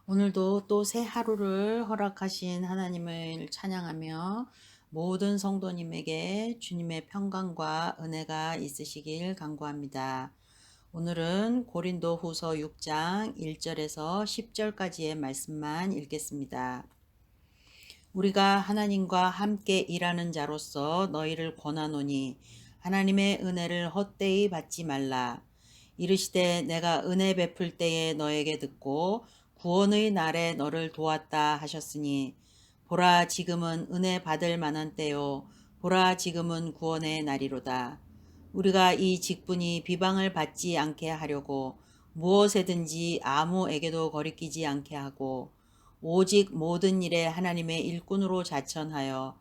오늘도 또 새 하루를 허락하신 하나님을 찬양하며 모든 성도님에게 주님의 평강과 은혜가 있으시길 간구합니다. 오늘은 고린도 후서 6장 1절에서 10절까지의 말씀만 읽겠습니다. 우리가 하나님과 함께 일하는 자로서 너희를 권하노니 하나님의 은혜를 헛되이 받지 말라. 이르시되 내가 은혜 베풀 때에 너에게 듣고 구원의 날에 너를 도왔다 하셨으니 보라 지금은 은혜 받을 만한 때요 보라 지금은 구원의 날이로다. 우리가 이 직분이 비방을 받지 않게 하려고 무엇에든지 아무에게도 거리끼지 않게 하고 오직 모든 일에 하나님의 일꾼으로 자천하여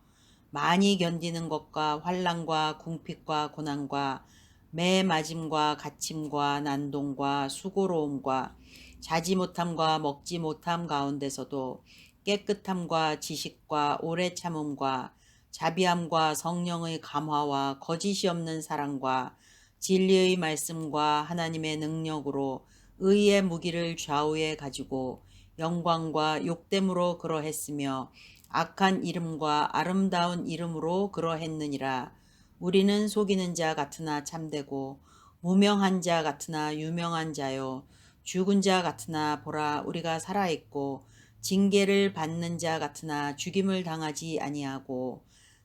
많이 견디는 것과 환난과 궁핍과 고난과 매 맞음과 갇힘과 난동과 수고로움과 자지 못함과 먹지 못함 가운데서도 깨끗함과 지식과 오래 참음과 자비함과 성령의 감화와 거짓이 없는 사랑과 진리의 말씀과 하나님의 능력으로 의의 무기를 좌우에 가지고 영광과 욕됨으로 그러했으며 악한 이름과 아름다운 이름으로 그러했느니라. 우리는 속이는 자 같으나 참되고 무명한 자 같으나 유명한 자요 죽은 자 같으나 보라 우리가 살아있고 징계를 받는 자 같으나 죽임을 당하지 아니하고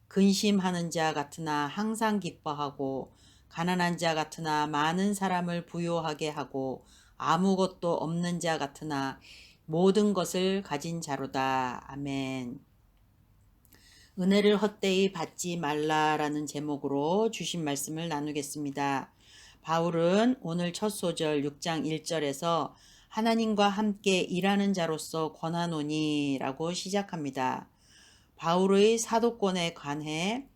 근심하는 자 같으나 항상 기뻐하고 가난한 자 같으나 많은 사람을 부요하게 하고 아무것도 없는 자 같으나 모든 것을 가진 자로다. 아멘. 은혜를 헛되이 받지 말라라는 제목으로 주신 말씀을 나누겠습니다. 바울은 오늘 첫 소절 6장 1절에서 하나님과 함께 일하는 자로서 권하노니라고 시작합니다. 바울의 사도권에 관해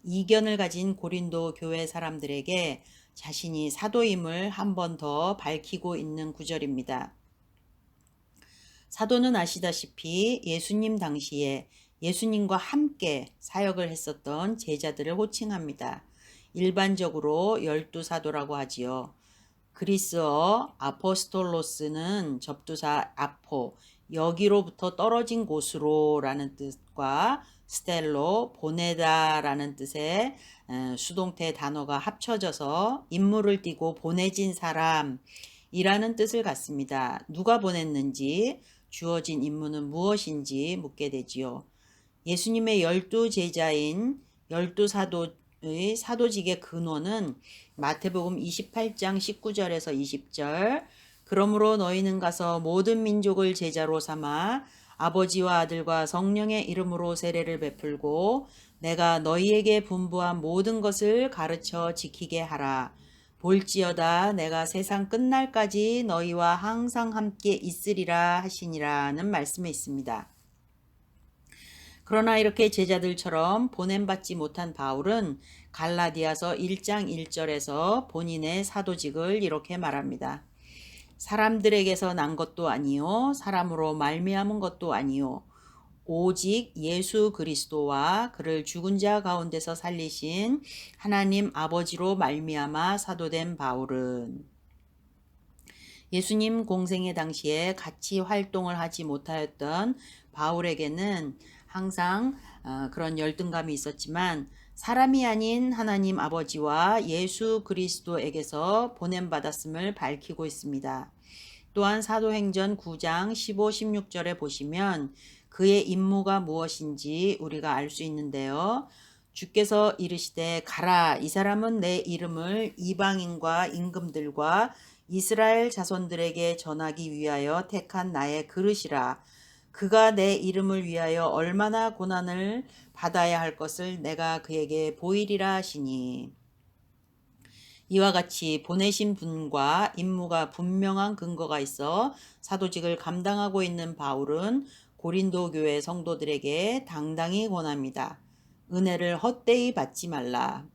이견을 가진 고린도 교회 사람들에게 자신이 사도임을 한 번 더 밝히고 있는 구절입니다. 사도는 아시다시피 예수님 당시에 예수님과 함께 사역을 했었던 제자들을 호칭합니다. 일반적으로 12사도라고 하지요. 그리스어 아포스톨로스는 접두사 아포, 여기로부터 떨어진 곳으로 라는 뜻과 스텔로, 보내다 라는 뜻의 수동태 단어가 합쳐져서 임무를 띠고 보내진 사람 이라는 뜻을 갖습니다. 누가 보냈는지 주어진 임무는 무엇인지 묻게 되지요. 예수님의 12제자인 12사도의 사도직의 근원은 마태복음 28장 19절에서 20절 그러므로 너희는 가서 모든 민족을 제자로 삼아 아버지와 아들과 성령의 이름으로 세례를 베풀고 내가 너희에게 분부한 모든 것을 가르쳐 지키게 하라. 볼지어다 내가 세상 끝날까지 너희와 항상 함께 있으리라 하시니라는 말씀에 있습니다. 그러나 이렇게 제자들처럼 보냄받지 못한 바울은 갈라디아서 1장 1절에서 본인의 사도직을 이렇게 말합니다. 사람들에게서 난 것도 아니요 사람으로 말미암은 것도 아니요 오직 예수 그리스도와 그를 죽은 자 가운데서 살리신 하나님 아버지로 말미암아 사도된 바울은 예수님 공생의 당시에 같이 활동을 하지 못하였던 바울에게는 항상 그런 열등감이 있었지만 사람이 아닌 하나님 아버지와 예수 그리스도에게서 보냄받았음을 밝히고 있습니다. 또한 사도행전 9장 15, 16절에 보시면 그의 임무가 무엇인지 우리가 알 수 있는데요. 주께서 이르시되 가라 이 사람은 내 이름을 이방인과 임금들과 이스라엘 자손들에게 전하기 위하여 택한 나의 그릇이라. 그가 내 이름을 위하여 얼마나 고난을 받아야 할 것을 내가 그에게 보이리라 하시니 이와 같이 보내신 분과 임무가 분명한 근거가 있어 사도직을 감당하고 있는 바울은 고린도 교회 성도들에게 당당히 권합니다. 은혜를 헛되이 받지 말라.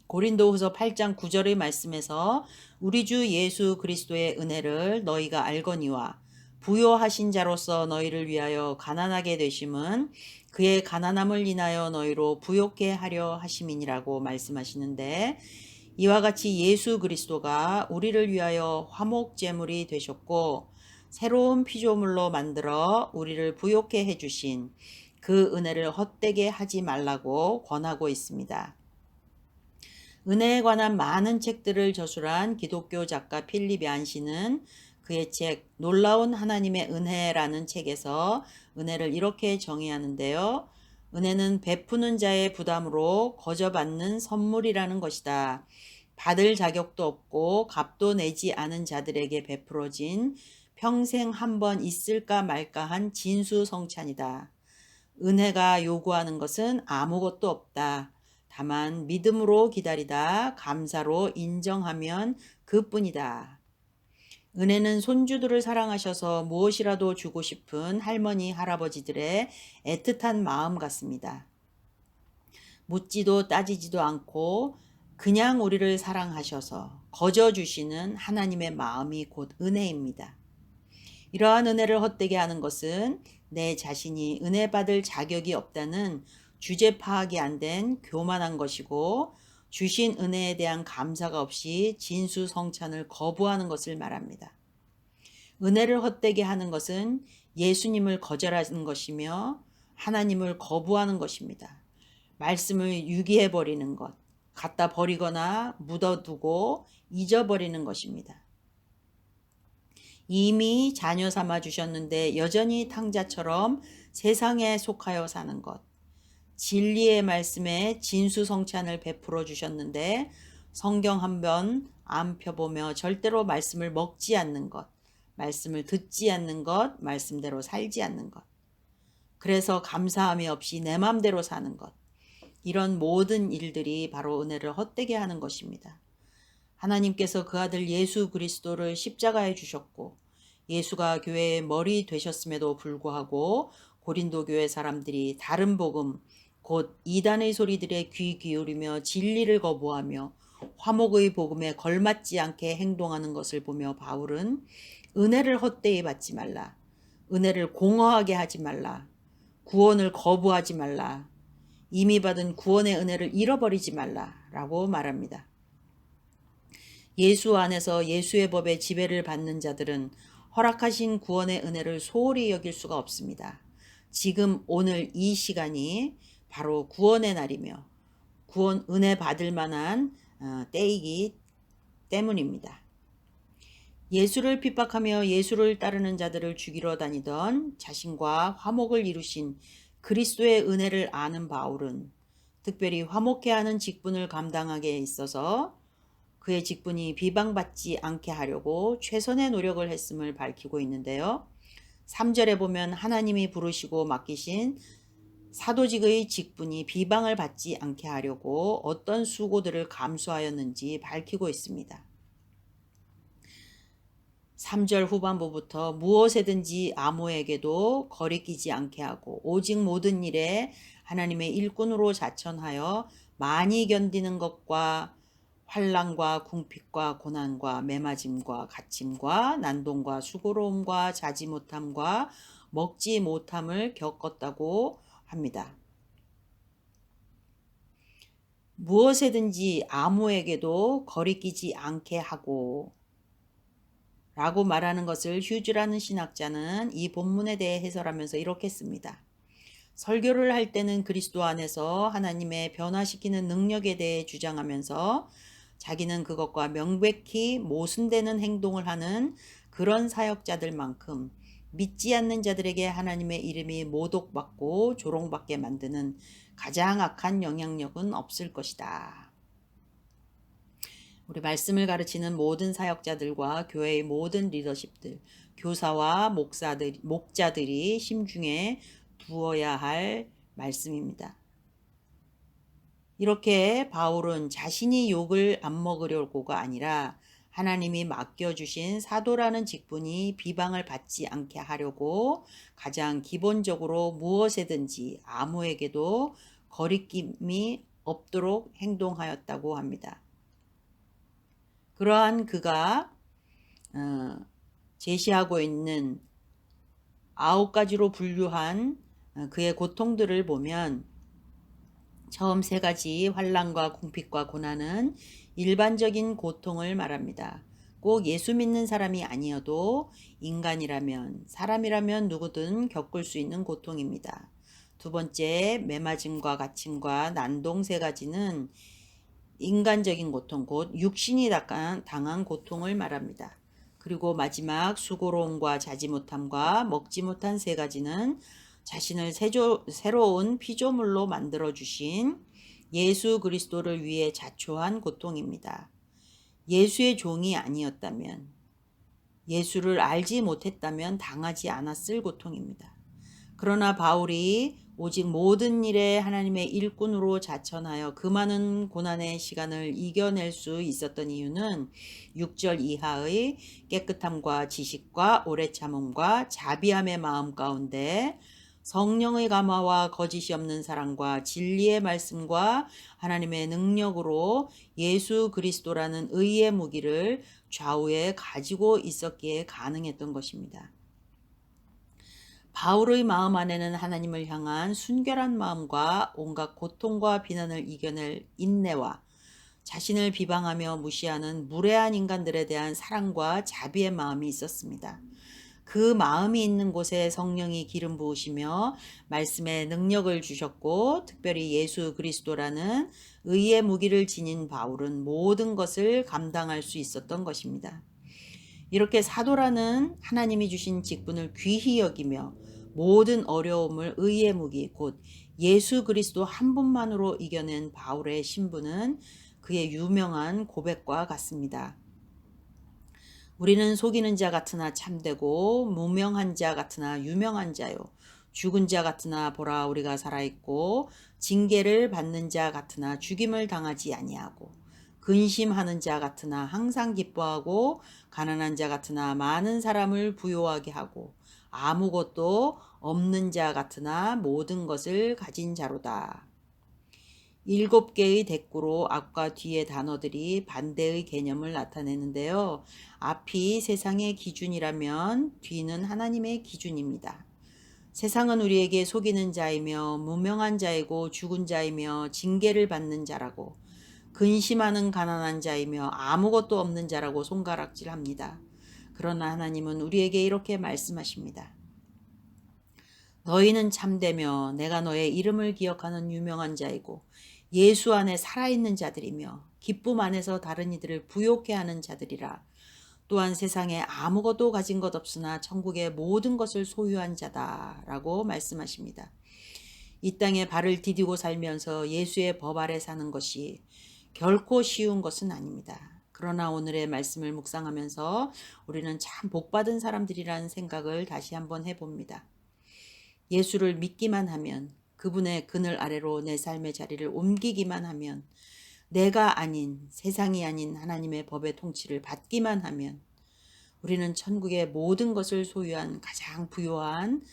고린도후서 8장 9절의 말씀에서 우리 주 예수 그리스도의 은혜를 너희가 알거니와 부요하신 자로서 너희를 위하여 가난하게 되심은 그의 가난함을 인하여 너희로 부요케 하려 하심이니라고 말씀하시는데 이와 같이 예수 그리스도가 우리를 위하여 화목제물이 되셨고 새로운 피조물로 만들어 우리를 부욕해 해주신 그 은혜를 헛되게 하지 말라고 권하고 있습니다. 은혜에 관한 많은 책들을 저술한 기독교 작가 필립 얀시는 그의 책 놀라운 하나님의 은혜라는 책에서 은혜를 이렇게 정의하는데요. 은혜는 베푸는 자의 부담으로 거저받는 선물이라는 것이다. 받을 자격도 없고 값도 내지 않은 자들에게 베풀어진 평생 한 번 있을까 말까 한 진수성찬이다. 은혜가 요구하는 것은 아무것도 없다. 다만 믿음으로 기다리다 감사로 인정하면 그뿐이다. 은혜는 손주들을 사랑하셔서 무엇이라도 주고 싶은 할머니, 할아버지들의 애틋한 마음 같습니다. 묻지도 따지지도 않고 그냥 우리를 사랑하셔서 거저 주시는 하나님의 마음이 곧 은혜입니다. 이러한 은혜를 헛되게 하는 것은 내 자신이 은혜 받을 자격이 없다는 주제 파악이 안 된 교만한 것이고 주신 은혜에 대한 감사가 없이 진수성찬을 거부하는 것을 말합니다. 은혜를 헛되게 하는 것은 예수님을 거절하는 것이며 하나님을 거부하는 것입니다. 말씀을 유기해버리는 것, 갖다 버리거나 묻어두고 잊어버리는 것입니다. 이미 자녀 삼아 주셨는데 여전히 탕자처럼 세상에 속하여 사는 것. 진리의 말씀에 진수성찬을 베풀어 주셨는데 성경 한 번 안 펴보며 절대로 말씀을 먹지 않는 것. 말씀을 듣지 않는 것. 말씀대로 살지 않는 것. 그래서 감사함이 없이 내 맘대로 사는 것. 이런 모든 일들이 바로 은혜를 헛되게 하는 것입니다. 하나님께서 그 아들 예수 그리스도를 십자가에 주셨고 예수가 교회의 머리 되셨음에도 불구하고 고린도 교회 사람들이 다른 복음 곧 이단의 소리들에 귀 기울이며 진리를 거부하며 화목의 복음에 걸맞지 않게 행동하는 것을 보며 바울은 은혜를 헛되이 받지 말라. 은혜를 공허하게 하지 말라. 구원을 거부하지 말라. 이미 받은 구원의 은혜를 잃어버리지 말라 라고 말합니다. 예수 안에서 예수의 법에 지배를 받는 자들은 허락하신 구원의 은혜를 소홀히 여길 수가 없습니다. 지금 오늘 이 시간이 바로 구원의 날이며 구원 은혜 받을 만한 때이기 때문입니다. 예수를 핍박하며 예수를 따르는 자들을 죽이러 다니던 자신과 화목을 이루신 그리스도의 은혜를 아는 바울은 특별히 화목해 하는 직분을 감당하게 있어서 그의 직분이 비방받지 않게 하려고 최선의 노력을 했음을 밝히고 있는데요. 3절에 보면 하나님이 부르시고 맡기신 사도직의 직분이 비방을 받지 않게 하려고 어떤 수고들을 감수하였는지 밝히고 있습니다. 3절 후반부부터 무엇에든지 아무에게도 거리끼지 않게 하고 오직 모든 일에 하나님의 일꾼으로 자천하여 많이 견디는 것과 환난과 궁핍과 고난과 매맞음과 갇힘과 난동과 수고로움과 자지 못함과 먹지 못함을 겪었다고 합니다. 무엇에든지 아무에게도 거리끼지 않게 하고 라고 말하는 것을 휴즈라는 신학자는 이 본문에 대해 해설하면서 이렇게 씁니다. 설교를 할 때는 그리스도 안에서 하나님의 변화시키는 능력에 대해 주장하면서 자기는 그것과 명백히 모순되는 행동을 하는 그런 사역자들만큼 믿지 않는 자들에게 하나님의 이름이 모독받고 조롱받게 만드는 가장 악한 영향력은 없을 것이다. 우리 말씀을 가르치는 모든 사역자들과 교회의 모든 리더십들, 교사와 목자들이 심중에 두어야 할 말씀입니다. 이렇게 바울은 자신이 욕을 안 먹으려고가 아니라 하나님이 맡겨주신 사도라는 직분이 비방을 받지 않게 하려고 가장 기본적으로 무엇에든지 아무에게도 거리낌이 없도록 행동하였다고 합니다. 그러한 그가 제시하고 있는 9가지로 분류한 그의 고통들을 보면 처음 3가지 환난과 궁핍과 고난은 일반적인 고통을 말합니다. 꼭 예수 믿는 사람이 아니어도 인간이라면, 사람이라면 누구든 겪을 수 있는 고통입니다. 두 번째, 매맞음과 갇힘과 난동 세 가지는 인간적인 고통, 곧 육신이 당한 고통을 말합니다. 그리고 마지막 수고로움과 자지 못함과 먹지 못한 세 가지는 자신을 새로운 피조물로 만들어 주신 예수 그리스도를 위해 자초한 고통입니다. 예수의 종이 아니었다면, 예수를 알지 못했다면 당하지 않았을 고통입니다. 그러나 바울이 오직 모든 일에 하나님의 일꾼으로 자천하여 그 많은 고난의 시간을 이겨낼 수 있었던 이유는 6절 이하의 깨끗함과 지식과 오래 참음과 자비함의 마음 가운데 성령의 감화와 거짓이 없는 사랑과 진리의 말씀과 하나님의 능력으로 예수 그리스도라는 의의 무기를 좌우에 가지고 있었기에 가능했던 것입니다. 바울의 마음 안에는 하나님을 향한 순결한 마음과 온갖 고통과 비난을 이겨낼 인내와 자신을 비방하며 무시하는 무례한 인간들에 대한 사랑과 자비의 마음이 있었습니다. 그 마음이 있는 곳에 성령이 기름 부으시며 말씀의 능력을 주셨고, 특별히 예수 그리스도라는 의의 무기를 지닌 바울은 모든 것을 감당할 수 있었던 것입니다. 이렇게 사도라는 하나님이 주신 직분을 귀히 여기며 모든 어려움을 의의 무기 곧 예수 그리스도 한 분만으로 이겨낸 바울의 신분은 그의 유명한 고백과 같습니다. 우리는 속이는 자 같으나 참되고 무명한 자 같으나 유명한 자요. 죽은 자 같으나 보라 우리가 살아있고 징계를 받는 자 같으나 죽임을 당하지 아니하고 근심하는 자 같으나 항상 기뻐하고 가난한 자 같으나 많은 사람을 부요하게 하고 아무것도 없는 자 같으나 모든 것을 가진 자로다. 7개의 대꾸로 앞과 뒤의 단어들이 반대의 개념을 나타내는데요. 앞이 세상의 기준이라면 뒤는 하나님의 기준입니다. 세상은 우리에게 속이는 자이며 무명한 자이고 죽은 자이며 징계를 받는 자라고 근심하는 가난한 자이며 아무것도 없는 자라고 손가락질합니다. 그러나 하나님은 우리에게 이렇게 말씀하십니다. 너희는 참되며 내가 너의 이름을 기억하는 유명한 자이고 예수 안에 살아있는 자들이며 기쁨 안에서 다른 이들을 부욕해 하는 자들이라. 또한 세상에 아무것도 가진 것 없으나 천국의 모든 것을 소유한 자다라고 말씀하십니다. 이 땅에 발을 디디고 살면서 예수의 법 아래 사는 것이 결코 쉬운 것은 아닙니다. 그러나 오늘의 말씀을 묵상하면서 우리는 참 복받은 사람들이라는 생각을 다시 한번 해봅니다. 예수를 믿기만 하면, 그분의 그늘 아래로 내 삶의 자리를 옮기기만 하면, 내가 아닌, 세상이 아닌 하나님의 법의 통치를 받기만 하면 우리는 천국의 모든 것을 소유한 가장 부요한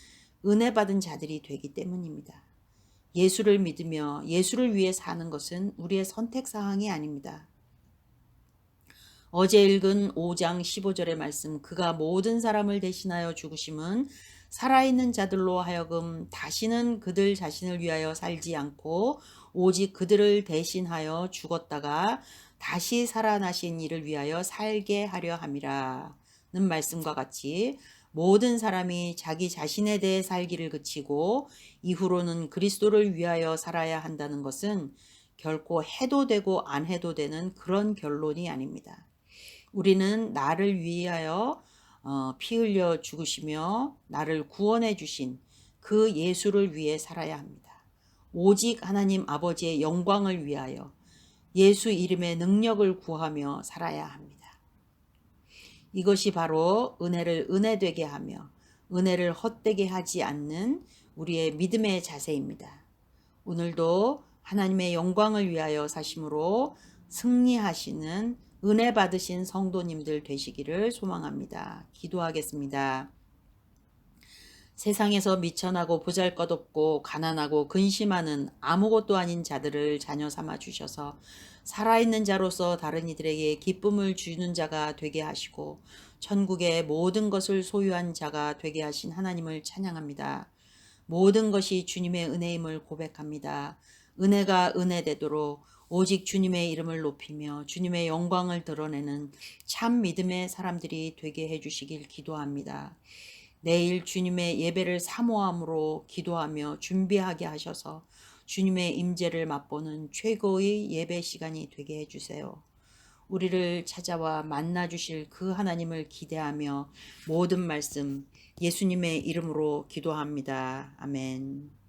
은혜 받은 자들이 되기 때문입니다. 예수를 믿으며 예수를 위해 사는 것은 우리의 선택사항이 아닙니다. 어제 읽은 5장 15절의 말씀, 그가 모든 사람을 대신하여 죽으심은 살아있는 자들로 하여금 다시는 그들 자신을 위하여 살지 않고 오직 그들을 대신하여 죽었다가 다시 살아나신 이를 위하여 살게 하려 함이라 는 말씀과 같이 모든 사람이 자기 자신에 대해 살기를 그치고 이후로는 그리스도를 위하여 살아야 한다는 것은 결코 해도 되고 안 해도 되는 그런 결론이 아닙니다. 우리는 나를 위하여 피 흘려 죽으시며 나를 구원해 주신 그 예수를 위해 살아야 합니다. 오직 하나님 아버지의 영광을 위하여 예수 이름의 능력을 구하며 살아야 합니다. 이것이 바로 은혜를 은혜되게 하며 은혜를 헛되게 하지 않는 우리의 믿음의 자세입니다. 오늘도 하나님의 영광을 위하여 사심으로 승리하시는 은혜 받으신 성도님들 되시기를 소망합니다. 기도하겠습니다. 세상에서 미천하고 보잘것없고 가난하고 근심하는 아무것도 아닌 자들을 자녀 삼아 주셔서 살아있는 자로서 다른 이들에게 기쁨을 주는 자가 되게 하시고 천국의 모든 것을 소유한 자가 되게 하신 하나님을 찬양합니다. 모든 것이 주님의 은혜임을 고백합니다. 은혜가 은혜되도록 오직 주님의 이름을 높이며 주님의 영광을 드러내는 참 믿음의 사람들이 되게 해주시길 기도합니다. 내일 주님의 예배를 사모함으로 기도하며 준비하게 하셔서 주님의 임재를 맛보는 최고의 예배 시간이 되게 해주세요. 우리를 찾아와 만나 주실 그 하나님을 기대하며 모든 말씀 예수님의 이름으로 기도합니다. 아멘.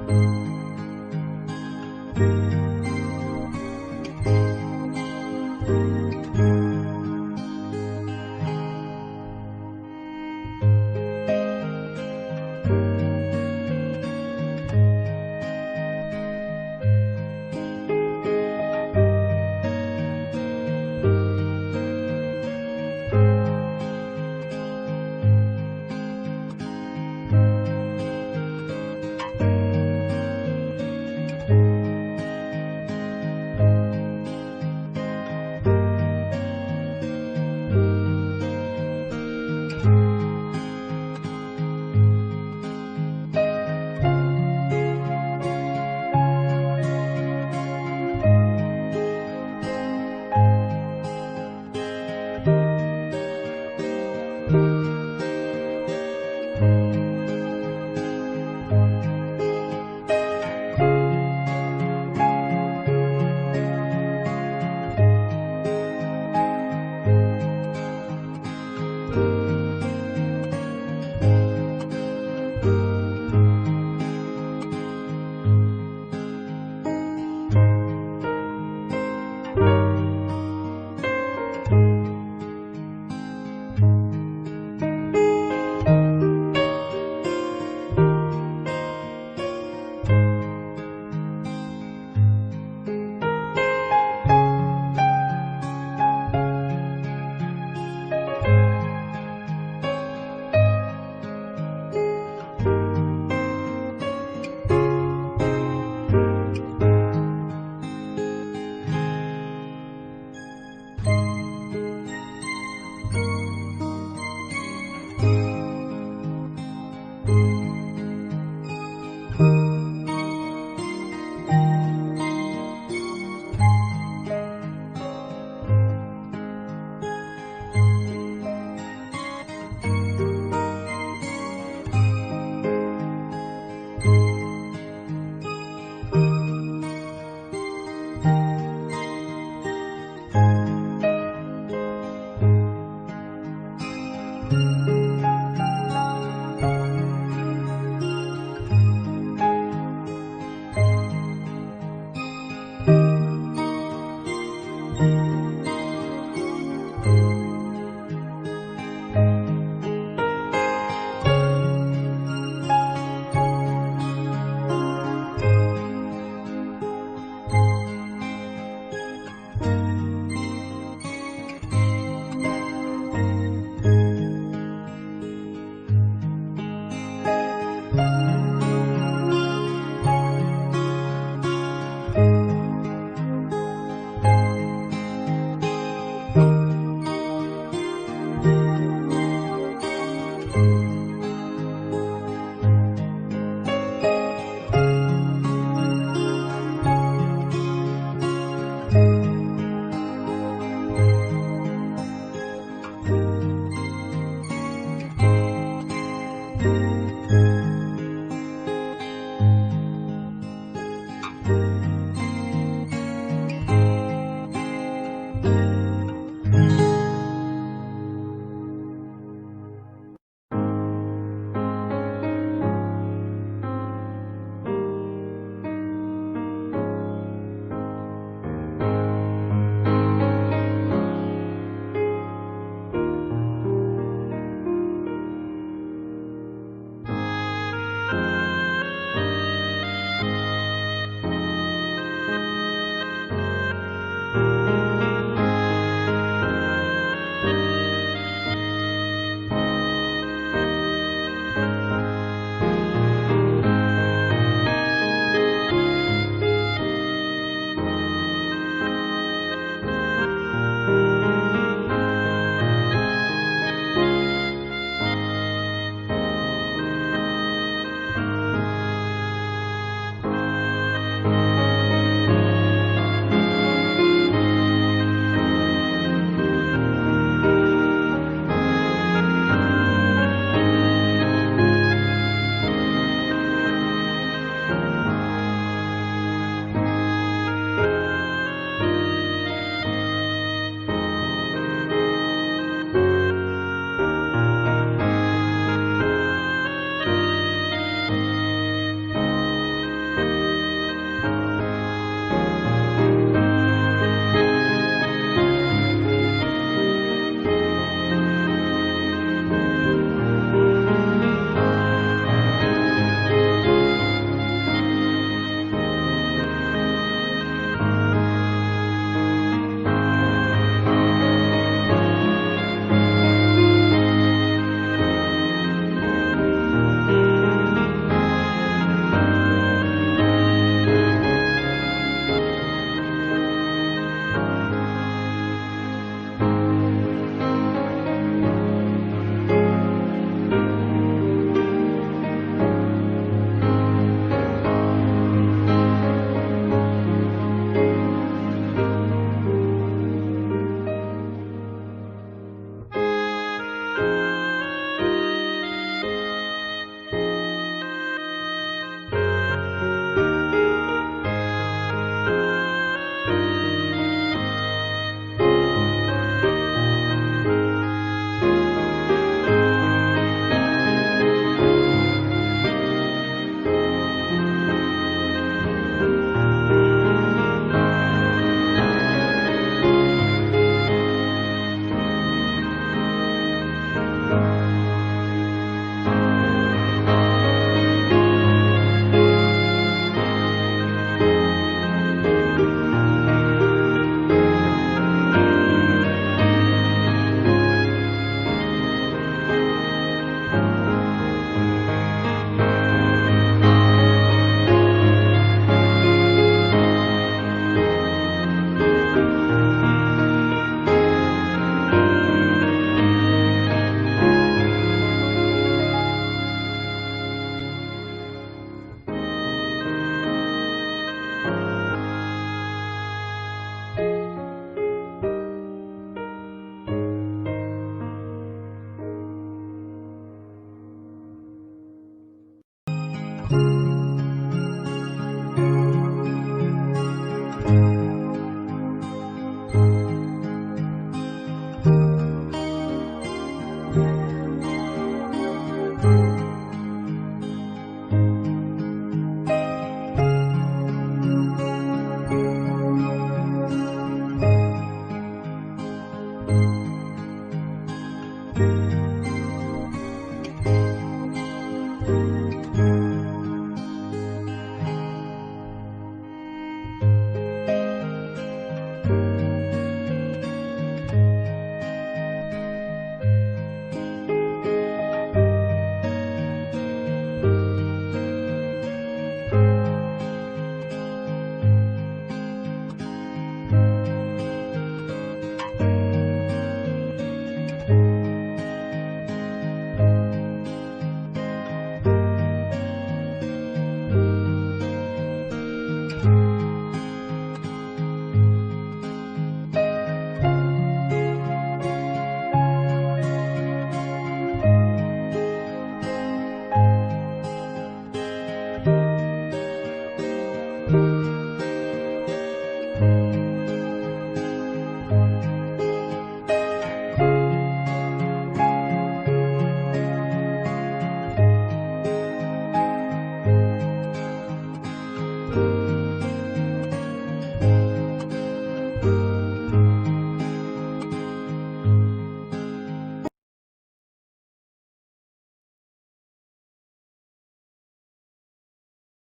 you.